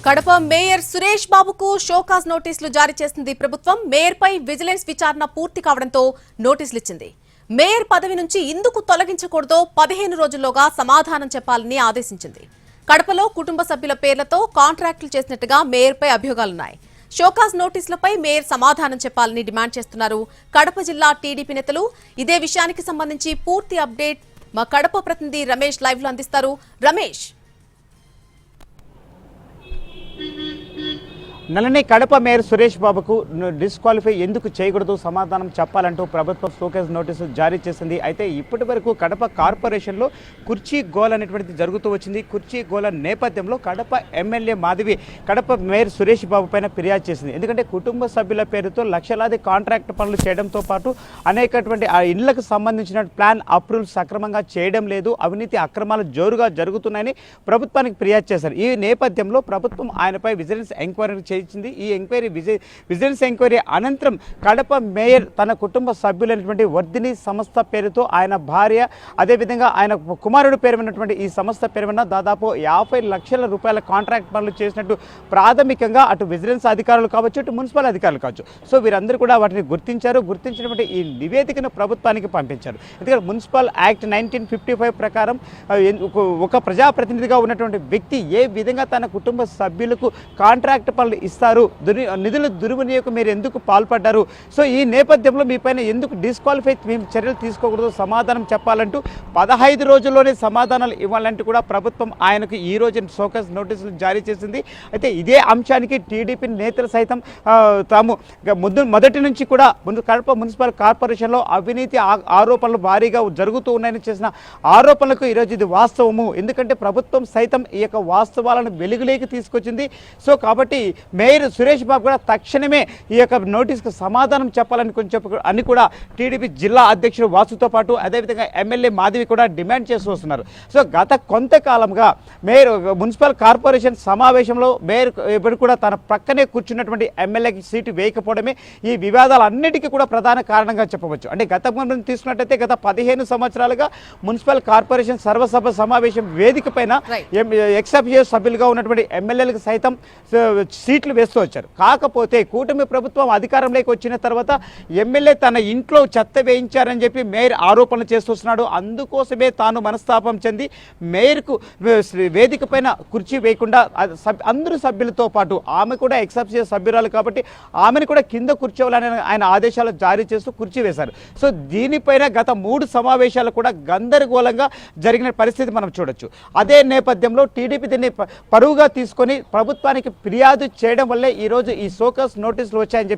Kadapa mayor Suresh బాబుకు show cause నోటీసులు జారీ చేసింది ప్రభుత్వం. మేయర్ పై విజిలెన్స్ విచారణ పూర్తి కావడంతో నోటీసులు ఇచ్చింది. మేయర్ పదవి నుంచి ఎందుకు తొలగించకూడదో 15 రోజుల్లోగా సమాధానం చెప్పాలని ఆదేశించింది. కడపలో కుటుంబ సభ్యుల పేర్లతో కాంట్రాక్టులు చేసినట్టుగా మేయర్ పై అభియోగాలున్నాయి. షోకాజ్ నోటీసులపై మేయర్ సమాధానం చెప్పాలని డిమాండ్ చేస్తున్నారు కడప జిల్లా టీడీపీ నేతలు. ఇదే విషయానికి సంబంధించి పూర్తి అప్డేట్ మా కడప ప్రతినిధి రమేష్ లైవ్ లో అందిస్తారు. రమేష్, నలని కడప మేయర్ సురేష్ బాబుకు డిస్క్వాలిఫై ఎందుకు చేయకూడదు సమాధానం చెప్పాలంటూ ప్రభుత్వం షోకాజ్ నోటీసు జారీ చేసింది. అయితే ఇప్పటి వరకు కడప కార్పొరేషన్లో కుర్చీ గోల్ అనేటువంటిది జరుగుతూ వచ్చింది. కుర్చీ గోల నేపథ్యంలో కడప ఎమ్మెల్యే మాధవి కడప మేయర్ సురేష్ బాబు పైన ఫిర్యాదు చేసింది. ఎందుకంటే కుటుంబ సభ్యుల పేరుతో లక్షలాది కాంట్రాక్ట్ పనులు చేయడంతో పాటు అనేకటువంటి ఆ ఇళ్లకు సంబంధించిన ప్లాన్ అప్రూవల్ సక్రమంగా చేయడం లేదు, అవినీతి అక్రమాలు జోరుగా జరుగుతున్నాయని ప్రభుత్వానికి ఫిర్యాదు చేశారు. ఈ నేపథ్యంలో ప్రభుత్వం ఆయనపై విజిలెన్స్ ఎంక్వైరీ చేయించింది. ఈ ఎంక్వైరీ విజిలెన్స్ ఎంక్వైరీ అనంతరం కడప మేయర్ తన కుటుంబ సభ్యులైనటువంటి వర్ధిని సంస్థ పేరుతో ఆయన భార్య, అదేవిధంగా ఆయన కుమారుడు పేరు ఉన్నటువంటి ఈ సంస్థ పేరు మీద దాదాపు 50 లక్షల రూపాయల కాంట్రాక్ట్ పనులు చేసినట్టు ప్రాథమికంగా అటు విజిలెన్స్ అధికారులు కావచ్చు, ఇటు మున్సిపల్ అధికారులు కావచ్చు, సో వీరందరూ కూడా వాటిని గుర్తించారు. గుర్తించినటువంటి ఈ నివేదికను ప్రభుత్వానికి పంపించారు. ఎందుకంటే మున్సిపల్ యాక్ట్ 1955 ప్రకారం ఒక ప్రజాప్రతినిధిగా ఉన్నటువంటి వ్యక్తి ఏ విధంగా తన కుటుంబ సభ్యులకు కాంట్రాక్ట్ పనులు ఇస్తారు, నిధుల దుర్వినియోగం మీరు ఎందుకు పాల్పడ్డారు, సో ఈ నేపథ్యంలో మీ పైన ఎందుకు డిస్క్వాలిఫై మేము చర్యలు తీసుకోకూడదు సమాధానం చెప్పాలంటూ 15 రోజుల్లోనే సమాధానాలు ఇవ్వాలంటూ కూడా ప్రభుత్వం ఆయనకు ఈ రోజు షోకాజ్ నోటీసులు జారీ చేసింది. అయితే ఇదే అంశానికి టీడీపీ నేతలు సైతం తాము మొదటి నుంచి కూడా కడప మున్సిపల్ కార్పొరేషన్లో అవినీతి ఆరోపణలు భారీగా జరుగుతూ ఉన్నాయని చేసిన ఆరోపణలకు ఈరోజు ఇది వాస్తవము. ఎందుకంటే ప్రభుత్వం సైతం ఈ యొక్క వాస్తవాలను వెలుగులోకి తీసుకొచ్చింది. సో కాబట్టి మేయర్ సురేష్ బాబు కూడా తక్షణమే ఈ యొక్క నోటీస్కు సమాధానం చెప్పాలని అని కూడా టీడీపీ జిల్లా అధ్యక్షుడు వాసుతో పాటు అదేవిధంగా ఎమ్మెల్యే మాధవి కూడా డిమాండ్ చేస్తూ వస్తున్నారు. సో గత కొంతకాలంగా మేయర్ మున్సిపల్ కార్పొరేషన్ సమావేశంలో మేయర్ ఇప్పుడు కూడా తన ప్రక్కనే కూర్చున్నటువంటి ఎమ్మెల్యేకి సీటు వేయకపోవడమే ఈ వివాదాలన్నిటికీ కూడా ప్రధాన కారణంగా చెప్పవచ్చు. అంటే గతంలో తీసుకున్నట్టయితే గత 15 సంవత్సరాలుగా మున్సిపల్ కార్పొరేషన్ సర్వసభ సమావేశం వేదిక పైన ఎక్సెప్షియో సభ్యులుగా ఉన్నటువంటి ఎమ్మెల్యేలకు సైతం సీట్లు వేస్తూ వచ్చారు. కాకపోతే కూటమి ప్రభుత్వం అధికారంలోకి వచ్చిన తర్వాత ఎమ్మెల్యే తన ఇంట్లో చెత్త వేయించారని చెప్పి మేయర్ ఆరోపణలు చేస్తున్నాడు. అందుకోసమే తాను మనస్తాపం చెంది మేయర్కు వేదిక పైన కుర్చీ వేయకుండా అందరూ సభ్యులతో పాటు ఆమె కూడా ఎక్సెప్షియో సభ్యురాలు కాబట్టి ఆమెను కూడా కింద కూర్చోవాలని ఆయన ఆదేశాలు జారీ చేస్తూ కుర్చీ వేశారు. సో దీనిపైన గత 3 సమావేశాలు కూడా గందరగోళంగా జరిగిన పరిస్థితి మనం చూడొచ్చు. అదే నేపథ్యంలో టీడీపీ దీన్ని పరువుగా తీసుకొని ప్రభుత్వానికి ఫిర్యాదు చేయడం వల్లే ఈరోజు ఈ షోకాజ్ నోటీసులు వచ్చాయని చెప్పి